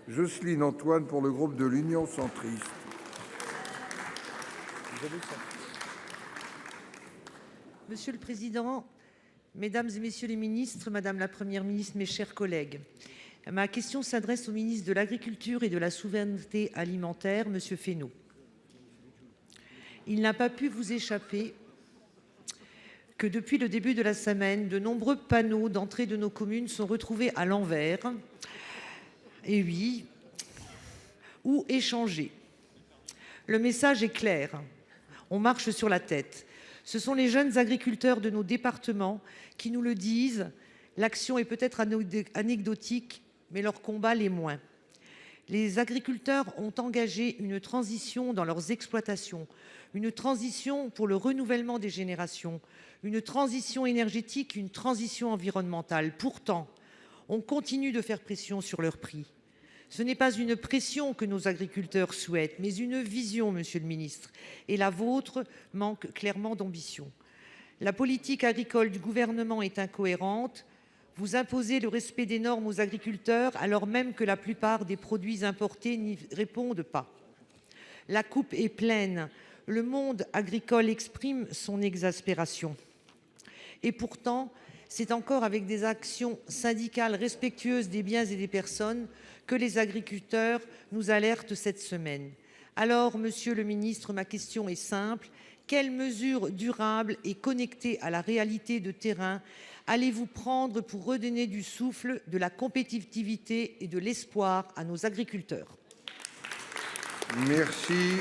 Jocelyne Antoine pour le groupe de l'Union centriste. Monsieur le Président, Mesdames et Messieurs les ministres, Madame la Première ministre, mes chers collègues, ma question s'adresse au ministre de l'Agriculture et de la Souveraineté alimentaire, Monsieur Fesneau. Il n'a pas pu vous échapper que depuis le début de la semaine, de nombreux panneaux d'entrée de nos communes sont retrouvés à l'envers, et oui, ou échangés. Le message est clair, on marche sur la tête. Ce sont les jeunes agriculteurs de nos départements qui nous le disent. L'action est peut-être anecdotique, mais leur combat l'est moins. Les agriculteurs ont engagé une transition dans leurs exploitations, une transition pour le renouvellement des générations, une transition énergétique, une transition environnementale. Pourtant, on continue de faire pression sur leurs prix. Ce n'est pas une pression que nos agriculteurs souhaitent, mais une vision, Monsieur le ministre. Et la vôtre manque clairement d'ambition. La politique agricole du gouvernement est incohérente. Vous imposez le respect des normes aux agriculteurs alors même que la plupart des produits importés n'y répondent pas. La coupe est pleine. Le monde agricole exprime son exaspération. Et pourtant, c'est encore avec des actions syndicales respectueuses des biens et des personnes que les agriculteurs nous alertent cette semaine. Alors, Monsieur le ministre, ma question est simple. Quelles mesures durables et connectées à la réalité de terrain allez-vous prendre pour redonner du souffle, de la compétitivité et de l'espoir à nos agriculteurs? Merci.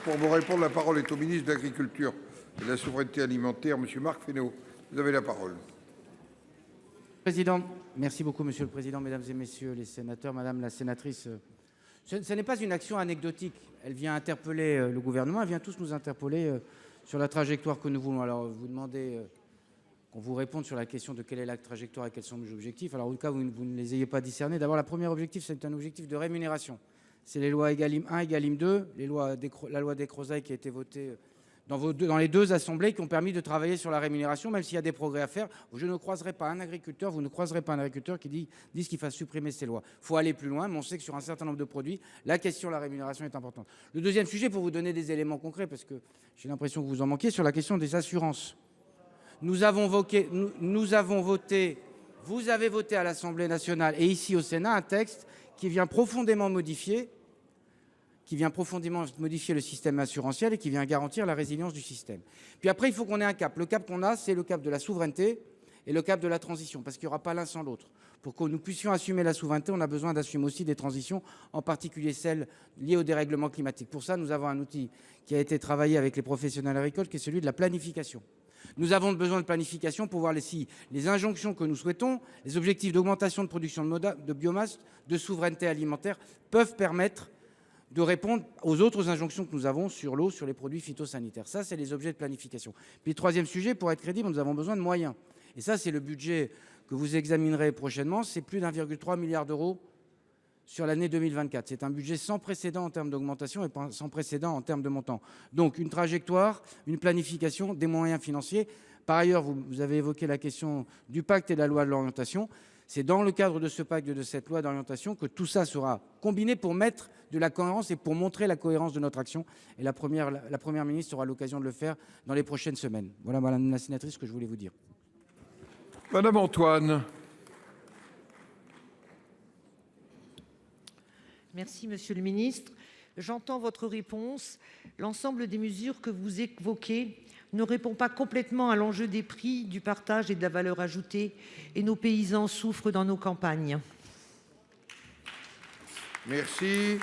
Pour vous répondre, la parole est au ministre de l'Agriculture et de la Souveraineté alimentaire, Monsieur Marc Fesneau. Vous avez la parole. Président, merci beaucoup, Monsieur le Président, Mesdames et Messieurs les sénateurs, Madame la sénatrice. Ce n'est pas une action anecdotique. Elle vient interpeller le gouvernement, elle vient tous nous interpeller sur la trajectoire que nous voulons. Alors, vous demandez qu'on vous réponde sur la question de quelle est la trajectoire et quels sont nos objectifs. Alors, au cas où vous ne les ayez pas discernés, d'abord, le premier objectif, c'est un objectif de rémunération. C'est les lois Egalim 1, Egalim 2, la loi Descrozaille qui a été votée dans les deux assemblées qui ont permis de travailler sur la rémunération, même s'il y a des progrès à faire. Je ne croiserai pas un agriculteur, vous ne croiserez pas un agriculteur qui dise qu'il fasse supprimer ces lois. Il faut aller plus loin, mais on sait que sur un certain nombre de produits, la question de la rémunération est importante. Le deuxième sujet, pour vous donner des éléments concrets, parce que j'ai l'impression que vous en manquez, sur la question des assurances. Nous avons voté, vous avez voté à l'Assemblée nationale et ici au Sénat un texte qui vient profondément modifier le système assurantiel et qui vient garantir la résilience du système. Puis après, il faut qu'on ait un cap. Le cap qu'on a, c'est le cap de la souveraineté et le cap de la transition, parce qu'il n'y aura pas l'un sans l'autre. Pour que nous puissions assumer la souveraineté, on a besoin d'assumer aussi des transitions, en particulier celles liées au dérèglement climatique. Pour ça, nous avons un outil qui a été travaillé avec les professionnels agricoles, qui est celui de la planification. Nous avons besoin de planification pour voir si les injonctions que nous souhaitons, les objectifs d'augmentation de production de biomasse, de souveraineté alimentaire, peuvent permettre de répondre aux autres injonctions que nous avons sur l'eau, sur les produits phytosanitaires. Ça, c'est les objets de planification. Puis le troisième sujet, pour être crédible, nous avons besoin de moyens. Et ça, c'est le budget que vous examinerez prochainement. C'est plus d'1,3 milliard d'euros sur l'année 2024. C'est un budget sans précédent en termes d'augmentation et sans précédent en termes de montant. Donc une trajectoire, une planification, des moyens financiers. Par ailleurs, vous avez évoqué la question du pacte et de la loi de l'orientation. C'est dans le cadre de ce pacte et de cette loi d'orientation que tout ça sera combiné pour mettre de la cohérence et pour montrer la cohérence de notre action. Et la Première ministre aura l'occasion de le faire dans les prochaines semaines. Voilà, Madame la sénatrice, ce que je voulais vous dire. Madame Antoine. Merci, Monsieur le ministre. J'entends votre réponse. L'ensemble des mesures que vous évoquez ne répond pas complètement à l'enjeu des prix, du partage et de la valeur ajoutée, et nos paysans souffrent dans nos campagnes. Merci.